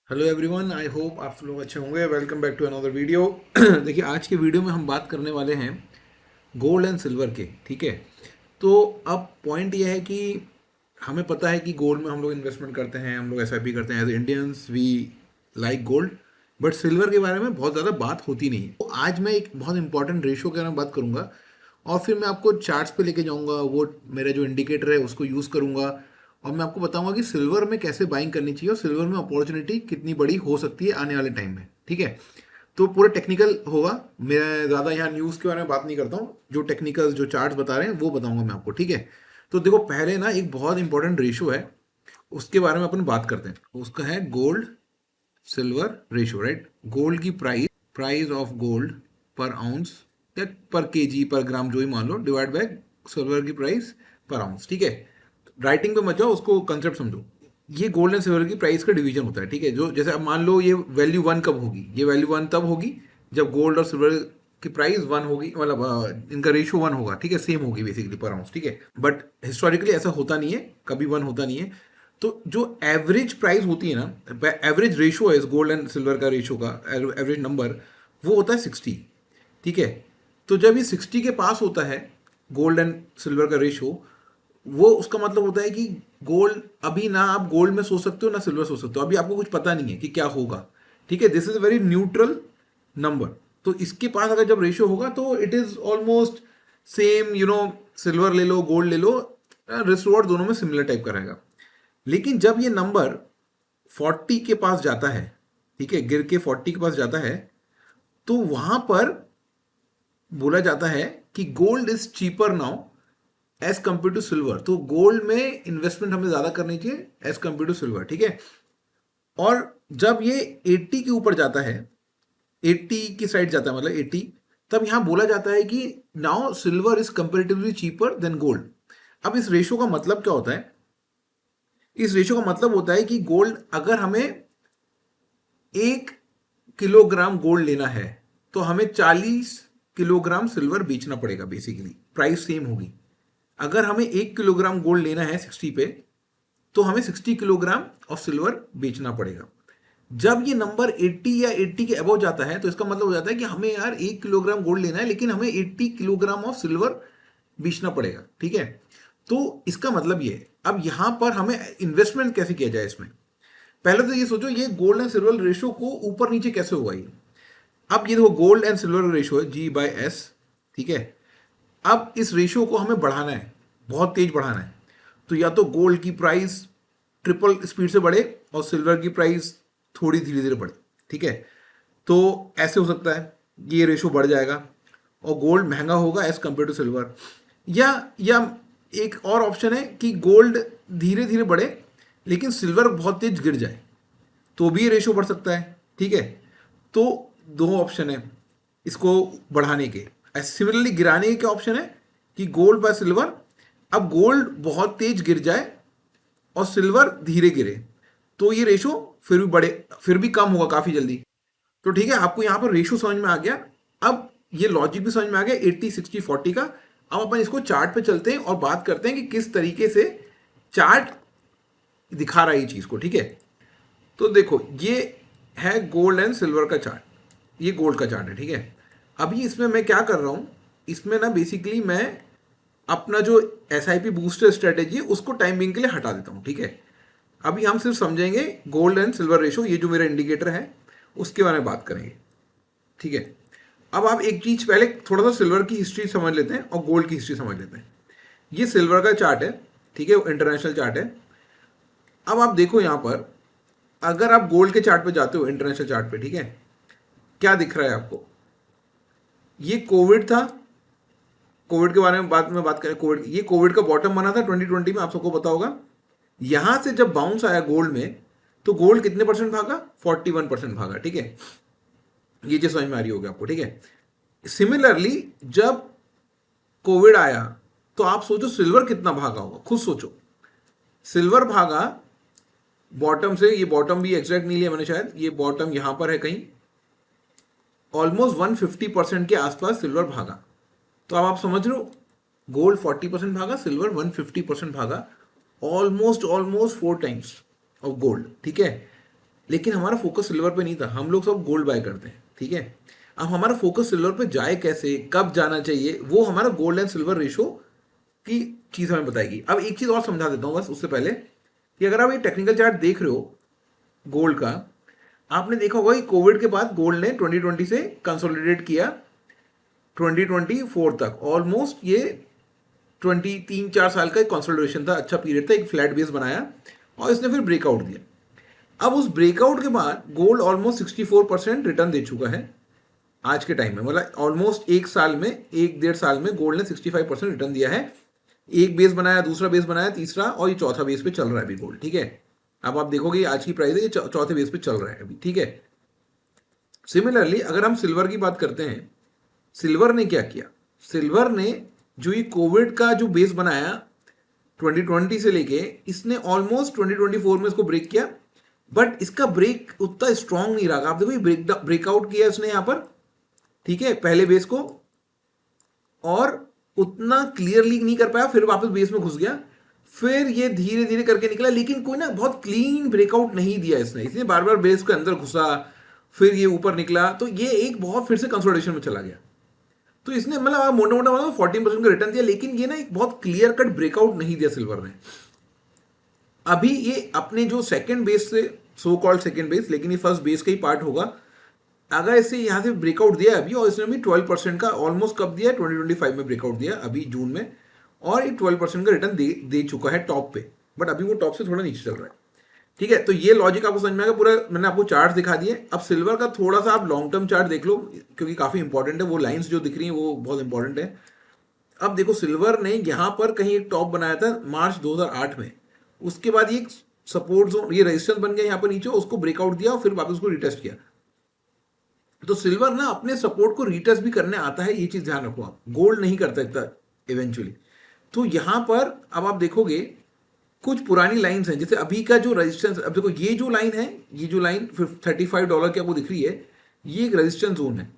Hello everyone, I hope आप सब लोग अच्छे होंगे। Welcome back to another video. देखिए, आज के वीडियो में हम बात करने वाले हैं गोल्ड एंड सिल्वर के। ठीक है, तो अब पॉइंट ये है कि हमें पता है कि गोल्ड में हम लोग इन्वेस्टमेंट करते हैं, हम लोग एसआईपी करते हैं। As Indians we like gold, but silver के बारे में बहुत ज़्यादा बात होती नहीं है। तो आज मैं एक बहुत इंपॉर्टेंट रेशियो के बारे में बात करूंगा और फिर मैं आपको चार्ट्स पे लेके जाऊंगा। वो मेरा जो इंडिकेटर है उसको यूज़ करूंगा और मैं आपको बताऊंगा कि सिल्वर में कैसे बाइंग करनी चाहिए और सिल्वर में अपॉर्चुनिटी कितनी बड़ी हो सकती है आने वाले टाइम में। ठीक है, तो पूरा टेक्निकल होगा। मैं ज़्यादा यहाँ न्यूज़ के बारे में बात नहीं करता हूँ, जो टेक्निकल जो चार्ट्स बता रहे हैं वो बताऊंगा मैं आपको। ठीक है, तो देखो, पहले ना एक बहुत इंपॉर्टेंट रेशियो है, उसके बारे में अपन बात करते हैं। उसका है gold silver ratio, right. Gold की प्राइस प्राइस ऑफ गोल्ड पर आउंस या पर केजी पर ग्राम, जो ही मान लो, डिवाइड बाय सिल्वर की प्राइस पर आउंस। ठीक है, राइटिंग पे मत जाओ, उसको कंसेप्ट समझो। ये गोल्ड एंड सिल्वर की प्राइस का डिवीजन होता है। ठीक है, जो जैसे अब मान लो ये वैल्यू वन कब होगी, ये वैल्यू वन तब होगी जब गोल्ड और सिल्वर की प्राइस वन होगी, मतलब इनका रेशियो वन होगा। ठीक है, सेम होगी बेसिकली पर आउंस। ठीक है, बट हिस्टोरिकली ऐसा होता नहीं है, कभी वन होता नहीं है। तो जो एवरेज प्राइस होती है ना, एवरेज रेशियो है इस गोल्ड एंड सिल्वर का, रेशियो का एवरेज नंबर वो होता है 60। ठीक है, तो जब ये 60 के पास होता है गोल्ड एंड सिल्वर का रेशियो, वो उसका मतलब होता है कि गोल्ड, अभी ना आप गोल्ड में सोच सकते हो ना सिल्वर सोच सकते हो, अभी आपको कुछ पता नहीं है कि क्या होगा। ठीक है, this is a very neutral number. तो इसके पास अगर जब रेशियो होगा तो it is almost same, silver ले लो गोल्ड ले लो, रिस्क रिवॉर्ड दोनों में सिमिलर टाइप का रहेगा। लेकिन जब ये नंबर 40 के पास जाता है, ठीक है, गिर के 40 के पास जाता है, तो वहां पर बोला जाता है कि gold is cheaper now as compared to silver. तो गोल्ड में इन्वेस्टमेंट हमें ज्यादा करनी चाहिए एज कंपेयर टू सिल्वर। ठीक है, और जब ये 80 के ऊपर जाता है, 80 की साइड जाता है, मतलब 80, तब यहां बोला जाता है कि now silver is comparatively cheaper than gold. अब इस रेशियो का मतलब क्या होता है? इस रेशियो का मतलब होता है कि गोल्ड, अगर हमें 1 किलोग्राम गोल्ड लेना है तो हमें 40 किलोग्राम सिल्वर बेचना पड़ेगा। बेसिकली प्राइस सेम होगी। अगर हमें 1 किलोग्राम गोल्ड लेना है 60 पे, तो हमें 60 किलोग्राम ऑफ सिल्वर बेचना पड़ेगा। जब ये नंबर 80 या 80 के अबव जाता है तो इसका मतलब हो जाता है कि हमें यार 1 किलोग्राम गोल्ड लेना है लेकिन हमें 80 किलोग्राम ऑफ सिल्वर बेचना पड़ेगा। ठीक है, तो इसका मतलब ये है। अब यहां पर हमें इन्वेस्टमेंट कैसे किया जाए इसमें? पहले तो ये सोचो, ये गोल्ड एंड सिल्वर रेशियो को ऊपर नीचे कैसे होगा ये। अब ये देखो, गोल्ड एंड सिल्वर रेशियो है G/S। ठीक है, अब इस रेशियो को हमें बढ़ाना है, बहुत तेज बढ़ाना है। तो या तो गोल्ड की प्राइस ट्रिपल स्पीड से बढ़े और सिल्वर की प्राइस थोड़ी धीरे धीरे बढ़े। ठीक है, तो ऐसे हो सकता है, ये रेशियो बढ़ जाएगा और गोल्ड महंगा होगा एज कंपेयर टू सिल्वर। या एक और ऑप्शन है कि गोल्ड धीरे धीरे बढ़े लेकिन सिल्वर बहुत तेज गिर जाए, तो भी ये रेशियो बढ़ सकता है। ठीक है, तो दो ऑप्शन है इसको बढ़ाने के। सिमिलरली गिराने के क्या ऑप्शन है कि गोल्ड बाय सिल्वर, अब गोल्ड बहुत तेज गिर जाए और सिल्वर धीरे गिरे, तो ये रेशियो फिर भी बढ़े, फिर भी कम होगा काफी जल्दी। तो ठीक है, आपको यहां पर रेशियो समझ में आ गया। अब ये लॉजिक भी समझ में आ गया 80 60 40 का। अब अपन इसको चार्ट पे चलते हैं और बात करते हैं कि किस तरीके से चार्ट दिखा रहा है ये चीज को। ठीक है, तो देखो, ये है गोल्ड एंड सिल्वर का चार्ट, ये गोल्ड का चार्ट है। ठीक है, अभी इसमें मैं क्या कर रहा हूं, इसमें ना बेसिकली मैं अपना जो एसआईपी बूस्टर स्ट्रेटेजी है उसको टाइम बिंग के लिए हटा देता हूं। ठीक है, अभी हम सिर्फ समझेंगे गोल्ड एंड सिल्वर रेशो, ये जो मेरा इंडिकेटर है उसके बारे में बात करेंगे। ठीक है, अब आप एक चीज पहले थोड़ा सा सिल्वर की हिस्ट्री समझ लेते हैं और गोल्ड की हिस्ट्री समझ लेते हैं। ये सिल्वर का चार्ट है, ठीक है, इंटरनेशनल चार्ट है। अब आप देखो यहां पर, अगर आप गोल्ड के चार्ट पे जाते हो, इंटरनेशनल चार्ट पे, ठीक है, क्या दिख रहा है आपको? ये कोविड था, कोविड के बारे में बाद में बात करें। कोविड, ये कोविड का बॉटम बना था 2020 में, आप सबको पता होगा। यहां से जब बाउंस आया गोल्ड में, तो गोल्ड कितने परसेंट भागा? 41% भागा। ठीक है, ये चीज समझ में आ रही होगी आपको। ठीक है, सिमिलरली जब कोविड आया तो आप सोचो सिल्वर कितना भागा होगा, खुद सोचो। सिल्वर भागा बॉटम से, ये बॉटम भी एग्जैक्ट नहीं लिया मैंने शायद, ये बॉटम यहां पर है कहीं, ऑलमोस्ट 150% के आसपास सिल्वर भागा। तो अब आप समझ रहे हो, गोल्ड 40% भागा, सिल्वर 150% भागा, almost almost 4 times of gold. ठीक है, लेकिन हमारा फोकस सिल्वर पे नहीं था, हम लोग सब गोल्ड बाय करते हैं, ठीक है। अब हमारा फोकस सिल्वर पे जाए कैसे, कब जाना चाहिए, वो हमारा गोल्ड एंड सिल्वर रेशो की चीज हमें बताएगी। अब एक चीज और समझा देता हूँ बस उससे पहले, कि अगर आप ये टेक्निकल चार्ट देख रहे हो गोल्ड का, आपने देखा होगा कि कोविड के बाद गोल्ड ने 2020 से कंसोलिडेट किया 2024 तक, ऑलमोस्ट ये 3-4 साल का एक कंसोलिडेशन था, अच्छा पीरियड था, एक फ्लैट बेस बनाया और इसने फिर ब्रेकआउट दिया। अब उस ब्रेकआउट के बाद गोल्ड ऑलमोस्ट 64% रिटर्न दे चुका है आज के टाइम में, मतलब ऑलमोस्ट एक साल में, 1-1.5 साल में गोल्ड ने 65% रिटर्न दिया है। एक बेस बनाया, दूसरा बेस बनाया, तीसरा, और ये चौथा बेस पे चल रहा है अभी गोल्ड, ठीक है। अब आप देखोगे आज की प्राइस है, ये चौथे बेस पे चल रहा है अभी, ठीक है। सिमिलरली अगर हम सिल्वर की बात करते हैं, सिल्वर ने क्या किया, सिल्वर ने जो ये कोविड का जो बेस बनाया 2020 से लेके, इसने ऑलमोस्ट 2024 में इसको ब्रेक किया, बट इसका ब्रेक उतना स्ट्रांग नहीं रहा। आप देखो ये ब्रेकआउट किया इसने यहां पर, ठीक है, पहले बेस को, और उतना क्लियरली नहीं कर पाया, फिर वापस बेस में घुस गया, फिर ये धीरे धीरे करके निकला, लेकिन कोई ना बहुत क्लीन ब्रेकआउट नहीं दिया इसने, इसलिए बार बार बेस के अंदर घुसा, फिर ये ऊपर निकला, तो ये एक बहुत फिर से कंसोलिडेशन में चला गया। तो इसने मतलब मोटा मोटा मतलब 14% का रिटर्न दिया, लेकिन ये ना एक बहुत क्लियर कट ब्रेकआउट नहीं दिया सिल्वर ने। अभी ये अपने जो सेकंड बेस से, सो कॉल्ड सेकंड बेस, लेकिन ये फर्स्ट बेस का ही पार्ट होगा, अगर इसे यहां से ब्रेकआउट दिया अभी, और इसने भी 12% का ऑलमोस्ट कब दिया, 2025 में ब्रेकआउट दिया अभी जून में, और ये 12% का रिटर्न दे चुका है टॉप पे, बट अभी वो टॉप से थोड़ा नीचे चल रहा है, ठीक है। तो ये लॉजिक आपको समझ में आएगा पूरा, मैंने आपको चार्ट दिखा दिए। अब सिल्वर का थोड़ा सा आप लॉन्ग टर्म चार्ट देख लो, क्योंकि काफी इंपॉर्टेंट है, वो लाइंस जो दिख रही हैं वो बहुत इंपॉर्टेंट है। अब देखो सिल्वर ने यहां पर कहीं एक टॉप बनाया था मार्च 2008 में, उसके बाद ये सपोर्ट जोन, ये रेजिस्टेंस बन गया यहाँ पर नीचे, उसको ब्रेकआउट दिया और फिर वापस उसको रिटेस्ट किया। तो सिल्वर ना अपने सपोर्ट को रिटेस्ट भी करने आता है, ये चीज ध्यान रखो आप, गोल्ड नहीं करता इतना इवेंचुअली। तो यहां पर अब आप देखोगे कुछ पुरानी लाइंस हैं, जैसे अभी का जो रेजिस्टेंस, अब देखो ये जो लाइन है, ये जो लाइन $35 की आपको दिख रही है, ये एक रेजिस्टेंस जोन है,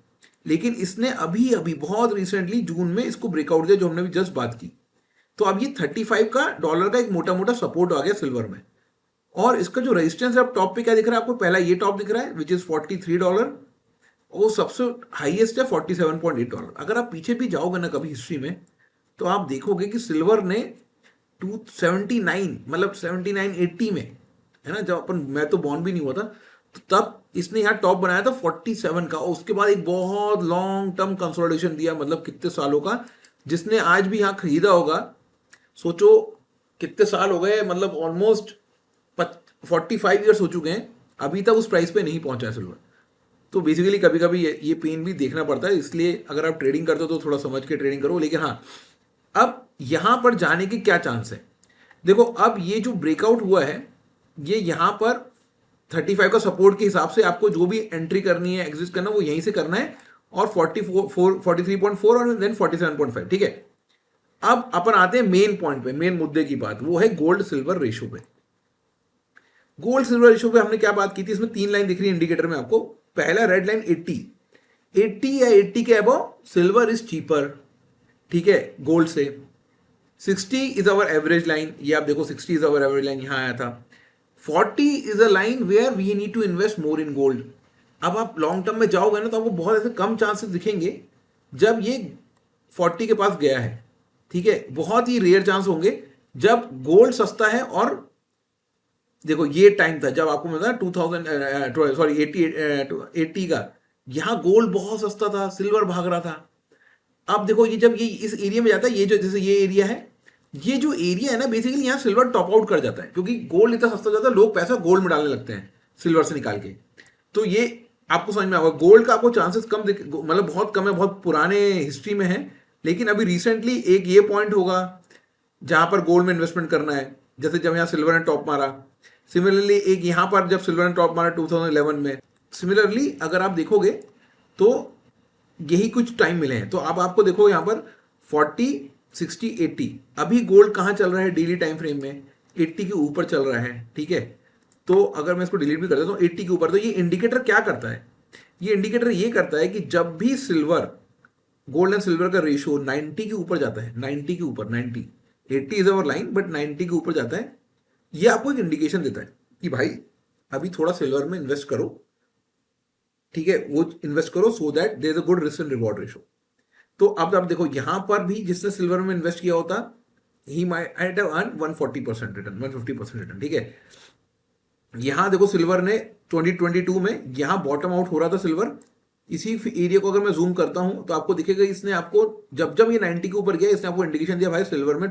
लेकिन इसने अभी अभी बहुत रिसेंटली जून में इसको ब्रेकआउट दिया, जो हमने भी जस्ट बात की। तो अब ये $35 का एक मोटा मोटा सपोर्ट आ गया सिल्वर में, और इसका जो रेजिस्टेंस है, अब टॉप पे क्या दिख रहा है आपको, पहला ये टॉप दिख रहा है विच इज $43, और सबसे हाईएस्ट है $47.8। अगर आप पीछे भी जाओगे ना कभी हिस्ट्री में, तो आप देखोगे कि सिल्वर ने 279, मतलब 79-80 में, है ना, जब अपन, मैं तो बॉर्न भी नहीं हुआ था, तो तब इसने यहाँ टॉप बनाया था 47 का, और उसके बाद एक बहुत लॉन्ग टर्म कंसोलिडेशन दिया, मतलब कितने सालों का, जिसने आज भी यहाँ खरीदा होगा, सोचो कितने साल हो गए, मतलब ऑलमोस्ट 45 ईयर्स हो चुके हैं, अभी तक उस प्राइस पे नहीं पहुंचा है सिल्वर। तो बेसिकली कभी कभी ये पेन भी देखना पड़ता है, इसलिए अगर आप ट्रेडिंग करते हो तो थोड़ा समझ के ट्रेडिंग करो। लेकिन हाँ, अब यहां पर जाने के क्या चांस है, देखो अब ये जो ब्रेकआउट हुआ है, ये यहां पर 35 का सपोर्ट के हिसाब से आपको जो भी एंट्री करनी है, एग्जिस्ट करना, वो यहीं से करना है, और 43.4 और देन 47.5, ठीक है। अब अपन आते हैं मेन पॉइंट पे, मेन मुद्दे की बात, वो है गोल्ड सिल्वर रेशो पे। गोल्ड सिल्वर रेशो पे हमने क्या बात की थी, इसमें 3 लाइन दिख रही है इंडिकेटर में आपको। पहला रेड लाइन 80 या 80 के अबव सिल्वर इज चीपर, ठीक है, गोल्ड से। 60 इज अवर एवरेज लाइन, ये आप देखो 60 इज अवर एवरेज लाइन, यहां आया था। 40 is a line where we need to invest more in gold. अब आप लॉन्ग टर्म में जाओगे ना, तो आपको बहुत ऐसे कम चांसेस दिखेंगे जब ये 40 के पास गया है, ठीक है, बहुत ही रेयर चांस होंगे जब गोल्ड सस्ता है। और देखो ये टाइम था जब आपको मिला 2000, सॉरी 80 का, यहां गोल्ड बहुत सस्ता था, सिल्वर भाग रहा था। अब देखो ये जब ये इस एरिया में जाता है, ये जो जैसे ये एरिया है, ये जो एरिया है ना, बेसिकली यहाँ सिल्वर टॉप आउट कर जाता है, क्योंकि गोल्ड इतना सस्ता हो जाता है, लोग पैसा गोल्ड में डालने लगते हैं सिल्वर से निकाल के। तो ये आपको समझ में आएगा, गोल्ड का आपको चांसेस कम मतलब बहुत कम है, बहुत पुराने हिस्ट्री में है, लेकिन अभी रिसेंटली एक ये पॉइंट होगा जहां पर गोल्ड में इन्वेस्टमेंट करना है, जैसे जब यहाँ सिल्वर ने टॉप मारा। सिमिलरली एक यहां पर जब सिल्वर ने टॉप मारा 2011 में। सिमिलरली अगर आप देखोगे तो यही कुछ टाइम मिले हैं। तो अब आपको देखो यहां पर 40, 60, 80, अभी गोल्ड कहां चल रहा है डेली टाइम फ्रेम में, 80 के ऊपर चल रहा है, ठीक है। तो अगर मैं इसको डिलीट भी कर देता हूं 80 के ऊपर, तो ये इंडिकेटर क्या करता है, ये इंडिकेटर ये करता है कि जब भी सिल्वर, गोल्ड एंड सिल्वर का रेशियो 90 के ऊपर जाता है, 90 के ऊपर, 90, 80 इज अवर लाइन, बट 90 के ऊपर जाता है, ये आपको एक इंडिकेशन देता है कि भाई अभी थोड़ा सिल्वर में इन्वेस्ट करो, ठीक है, वो इन्वेस्ट करो so that there is a good risk and reward ratio. तो अब आप देखो यहां पर भी जिसने सिल्वर में इन्वेस्ट किया होता he might have earn 140% return, 150% return, ठीक है। यहां देखो सिल्वर ने 2022 में यहां बॉटम आउट हो रहा था सिल्वर, इसी एरिया को अगर मैं जूम करता हूं तो आपको दिखेगा इसने आपको जब जब ये 90 के ऊपर गया इसने आपको इंडिकेशन दिया भाई सिल्वर में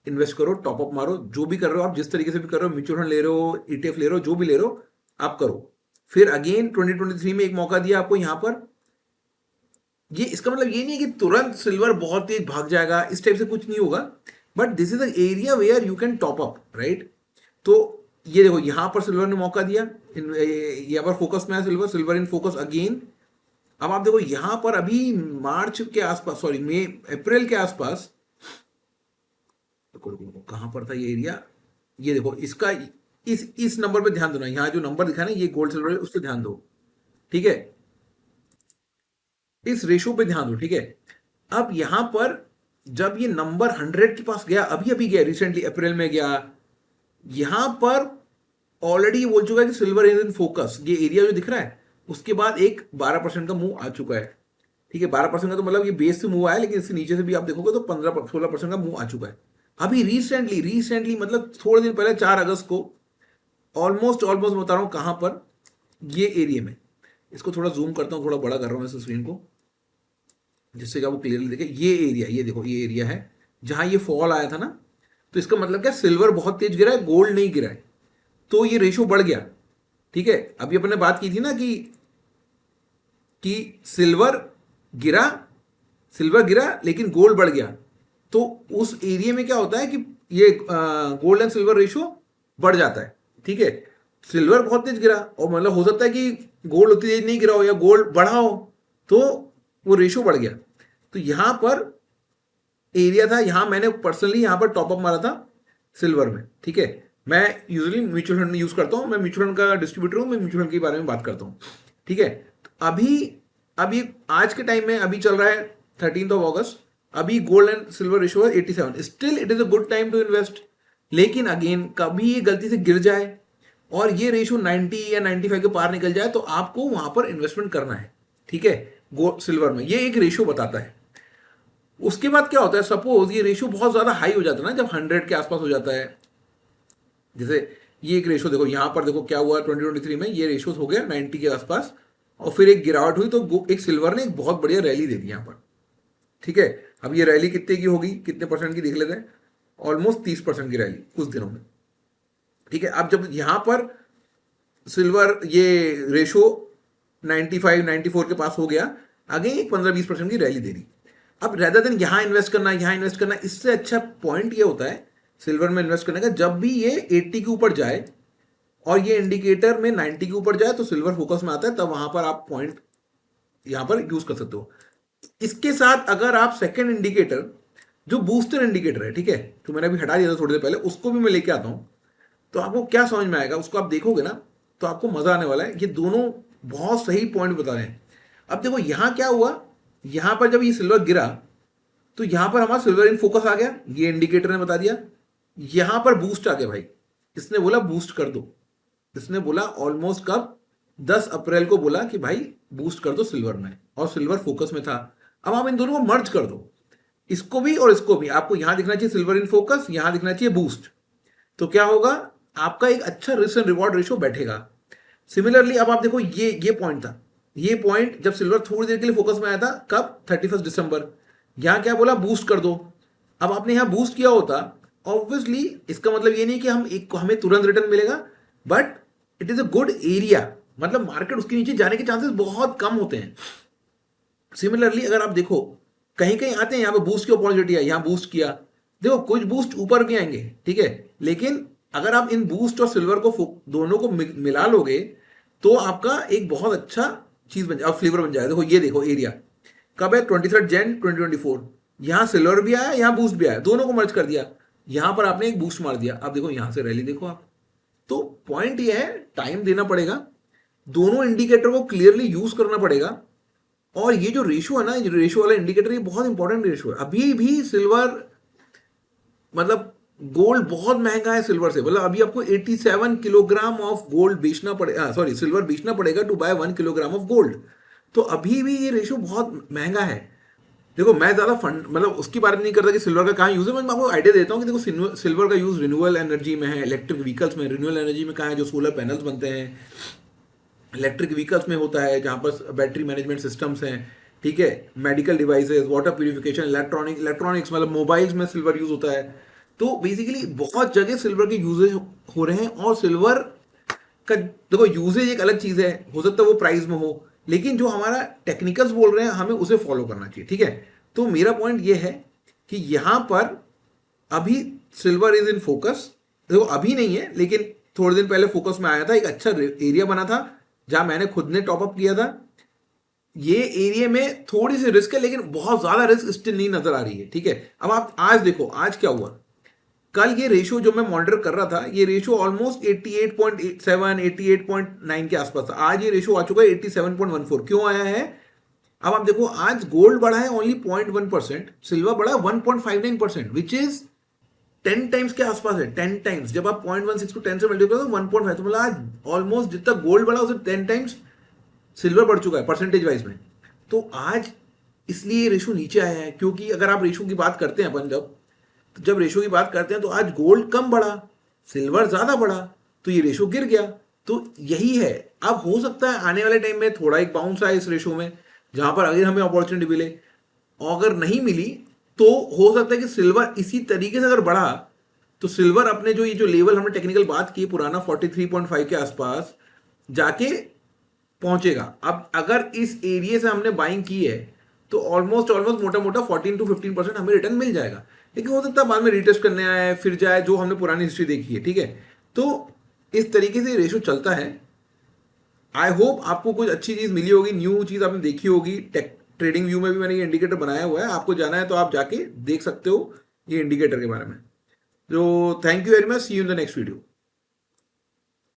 इन्वेस्ट करो, टॉप अप मारो, जो भी कर रहे हो आप, जिस तरीके से भी कर रहे हो, म्यूचुअल फंड ले रहे हो, ईटीएफ ले रहे हो, जो भी ले रहे हो आप करो। फिर अगेन 2023 में एक मौका दिया आपको यहां पर। ये इसका मतलब ये नहीं है कि तुरंत सिल्वर बहुत तेज भाग जाएगा, इस टाइप से कुछ नहीं होगा, but this is the area where you can top up, right. तो ये देखो यहां पर सिल्वर ने मौका दिया, यहाँ पर फोकस में है silver, silver in focus again. अब आप देखो यहां पर अभी मार्च के आसपास, सॉरी मई अप्रैल के आसपास, कहां पर था ये एरिया, ये देखो इसका इस नंबर पे ध्यान देना, यहाँ जो नंबर दिखा ना ये गोल्ड सिल्वर उस पर ध्यान दो, ठीक है, इस रेशो पे ध्यान दो, ठीक है। अब यहां पर जब ये नंबर 100 के पास गया, अभी अभी गया रिसेंटली अप्रैल में गया, यहां पर ऑलरेडी बोल चुका है कि सिल्वर इज इन फोकस, ये एरिया जो दिख रहा है उसके बाद एक 12% का मूव आ चुका है, ठीक है। 12% का तो मतलब ये बेस से मूव आया, लेकिन इसके नीचे से भी आप देखोगे तो 15-16% का मूव आ चुका है। अभी रिसेंटली मतलब थोड़े दिन पहले 4 अगस्त को ऑलमोस्ट ऑलमोस्ट बता रहा हूं कहां पर, ये एरिया में, इसको थोड़ा जूम करता हूं, थोड़ा बड़ा कर रहा हूं इस स्क्रीन को जिससे कि आपको क्लियरली देखे, ये एरिया, ये देखो ये एरिया है जहां ये फॉल आया था ना, तो इसका मतलब क्या, सिल्वर बहुत तेज गिरा है, गोल्ड नहीं गिरा है, तो ये रेशो बढ़ गया, ठीक है। अभी अपने बात की थी ना कि गिरा सिल्वर गिरा लेकिन गोल्ड बढ़ गया, तो उस एरिया में क्या होता है कि ये गोल्ड एंड सिल्वर रेशो बढ़ जाता है, ठीक है। सिल्वर बहुत तेज गिरा और मतलब हो सकता है कि गोल्ड उतनी तेज नहीं गिरा हो या गोल्ड बढ़ा हो, तो वो रेशो बढ़ गया। तो यहां पर एरिया था, यहां मैंने पर्सनली यहां पर टॉप अप मारा था सिल्वर में, ठीक है। मैं यूजुअली म्यूचुअल फंड यूज करता हूं, मैं म्यूचुअल फंड का डिस्ट्रीब्यूटर हूं, मैं म्यूचुअल फंड के बारे में बात करता हूं, ठीक है। तो अभी आज के टाइम में अभी चल रहा है 13 अगस्त, अभी गोल्ड एंड सिल्वर रेशो है 87, still it is a good time to invest. लेकिन अगेन कभी ये गलती से गिर जाए और ये रेशो 90 या 95 के पार निकल जाए तो आपको वहां पर इन्वेस्टमेंट करना है, ठीक है, गोल्ड सिल्वर में। ये एक रेशो बताता है। उसके बाद क्या होता है, सपोज ये रेशो बहुत ज्यादा हाई हो जाता है ना, जब 100 के आसपास हो जाता है, जैसे ये एक रेशो देखो यहां पर देखो क्या हुआ 2023 में, ये रेशो हो गया 90 के आसपास और फिर एक गिरावट हुई तो एक सिल्वर ने एक बहुत बढ़िया रैली दे दी यहां पर, ठीक है। अब ये रैली कितने की होगी, कितने परसेंट की देख लेते हैं, ऑलमोस्ट 30% की रैली कुछ दिनों में, ठीक है। अब जब यहां पर सिल्वर ये रेशो 95-94 के पास हो गया, आगे एक 15-20% की रैली दे दी। अब रेदर देन यहां इन्वेस्ट करना, यहां इन्वेस्ट करना, इससे अच्छा पॉइंट ये होता है सिल्वर में इन्वेस्ट करने का, जब भी ये 80 के ऊपर जाए और ये इंडिकेटर में 90 के ऊपर जाए तो सिल्वर फोकस में आता है, तब वहां पर आप पॉइंट यहां पर यूज कर सकते हो। इसके साथ अगर आप सेकेंड इंडिकेटर जो बूस्टर इंडिकेटर है, ठीक है, तो मैंने अभी हटा दिया था थोड़ी देर पहले, उसको भी मैं लेके आता हूं, तो आपको क्या समझ में आएगा, उसको आप देखोगे ना तो आपको मजा आने वाला है। ये दोनों बहुत सही पॉइंट बता रहे हैं। अब देखो यहां क्या हुआ, यहां पर जब ये सिल्वर गिरा तो यहां पर हमारा सिल्वर इन फोकस आ गया, ये इंडिकेटर ने बता दिया, यहां पर बूस्ट आ गया भाई, इसने बोला बूस्ट कर दो, इसने बोला ऑलमोस्ट कब, 10 अप्रैल को बोला कि भाई बूस्ट कर दो सिल्वर में, और सिल्वर फोकस में था। अब आप इन दोनों को मर्ज कर दो, इसको भी और इसको भी, आपको यहां दिखना चाहिए सिल्वर इन फोकस, यहां दिखना चाहिए बूस्ट, तो क्या होगा, आपका एक अच्छा रिस्क एंड रिवॉर्ड रेशो बैठेगा। सिमिलरली अब आप देखो ये पॉइंट था, ये पॉइंट जब सिल्वर थोड़ी देर के लिए फोकस में आया था, कब, 31 दिसंबर, यहां क्या बोला, बूस्ट कर दो। अब आपने यहां बूस्ट किया होता, ऑब्वियसली इसका मतलब ये नहीं कि हमें तुरंत रिटर्न मिलेगा, but it is a good area, मतलब मार्केट उसके नीचे जाने के चांसेस बहुत कम होते हैं। सिमिलरली अगर आप देखो कहीं कहीं आते हैं, यहां पे बूस्ट की अपॉर्चुनिटी है, यहां बूस्ट किया, देखो कुछ बूस्ट ऊपर भी आएंगे, ठीक है, लेकिन अगर आप इन बूस्ट और सिल्वर को दोनों को मिला लोगे तो आपका एक बहुत अच्छा चीज बन जाए, फ्लेवर बन जाएगा। देखो ये देखो एरिया कब है, 23 जन 2024, यहां सिल्वर भी आया, यहां बूस्ट भी आया, दोनों को मर्ज कर दिया, यहां पर आपने एक बूस्ट मार दिया। अब देखो यहां से रैली देखो आप, तो पॉइंट ये है टाइम देना पड़ेगा, दोनों इंडिकेटर को क्लियरली यूज करना पड़ेगा, और ये जो रेशो है ना, ये रेशो वाला इंडिकेटर, ये बहुत इंपॉर्टेंट रेशो है। अभी भी सिल्वर मतलब गोल्ड बहुत महंगा है सिल्वर से, मतलब अभी आपको 87 किलोग्राम ऑफ गोल्ड बेचना पड़ेगा, सॉरी सिल्वर बेचना पड़ेगा to buy 1 kilogram of gold. तो अभी भी ये रेशियो बहुत महंगा है। देखो मैं ज्यादा फंड मतलब उसकी बात नहीं करता कि सिल्वर का कहाँ यूज है, मैं आपको आइडिया देता हूँ कि देखो सिल्वर का यूज रिन्यूएबल एनर्जी में है, इलेक्ट्रिक व्हीकल्स में। रिन्यूएबल एनर्जी में कहाँ है, जो सोलर पैनल्स बनते हैं, इलेक्ट्रिक व्हीकल्स में होता है, जहाँ पर बैटरी मैनेजमेंट सिस्टम्स हैं, ठीक है, medical devices, water purification, electronics मतलब मोबाइल्स में सिल्वर यूज होता है। तो बेसिकली बहुत जगह सिल्वर के यूजेज हो रहे हैं। और सिल्वर का देखो यूजेज एक अलग चीज है, हो सकता है वो प्राइस में हो, लेकिन जो हमारा टेक्निकल्स बोल रहे हैं हमें उसे फॉलो करना चाहिए, ठीक है। तो मेरा पॉइंट ये है कि यहां पर अभी सिल्वर इज इन फोकस। देखो अभी नहीं है, लेकिन थोड़े दिन पहले फोकस में आया था, एक अच्छा एरिया बना था जहां मैंने खुद ने टॉपअप किया था। ये एरिया में थोड़ी सी रिस्क है, लेकिन बहुत ज्यादा रिस्क स्टिल नहीं नजर आ रही है, ठीक है। अब आप आज देखो आज क्या हुआ। कल ये रेशियो जो मैं मॉनिटर कर रहा था, ये रेशियो ऑलमोस्ट 88.7 88.9 के आसपास था। आज ये रेशियो आ चुका है 87.14। क्यों आया है? अब आप देखो आज गोल्ड बढ़ा है ओनली 0.1%, सिल्वर बढ़ा है 1.59%, विच इज 10 टाइम्स के आसपास है। 10 टाइम्स, जब आप 0.16 को 10 से मल्टीप्लाई करो तो 1.5, तो मतलब आज ऑलमोस्ट जितना गोल्ड बढ़ा उसे 10 टाइम्स सिल्वर बढ़ चुका है परसेंटेज वाइज में। तो आज इसलिए रेशो नीचे आया है, क्योंकि अगर आप रेशो की बात करते हैं अपन, जब रेशो की बात करते हैं तो आज गोल्ड कम बढ़ा, सिल्वर ज्यादा बढ़ा, तो ये रेशो गिर गया। तो यही है। अब हो सकता है आने वाले टाइम में थोड़ा एक बाउंस आए इस रेशो में, जहां पर अगर हमें अपॉर्चुनिटी मिले, और अगर नहीं मिली तो हो सकता है कि सिल्वर इसी तरीके से अगर बढ़ा तो सिल्वर अपने जो ये जो लेवल हमने टेक्निकल बात की पुराना 43.5 के आसपास जाके पहुंचेगा। अब अगर इस एरिया से हमने बाइंग की है तो ऑलमोस्ट ऑलमोस्ट मोटा मोटा 14 to 15% हमें रिटर्न मिल जाएगा। लेकिन हो सकता है बाद में रिटेस्ट करने आए फिर जाए, जो हमने पुरानी हिस्ट्री देखी है, ठीक है। तो इस तरीके से रेशो चलता है। आई होप आपको कुछ अच्छी चीज मिली होगी, न्यू चीज आपने देखी होगी। टेक ट्रेडिंग व्यू में भी मैंने ये इंडिकेटर बनाया हुआ है, आपको जाना है तो आप जाके देख सकते हो ये इंडिकेटर के बारे में। तो thank you very much, see you in the next video.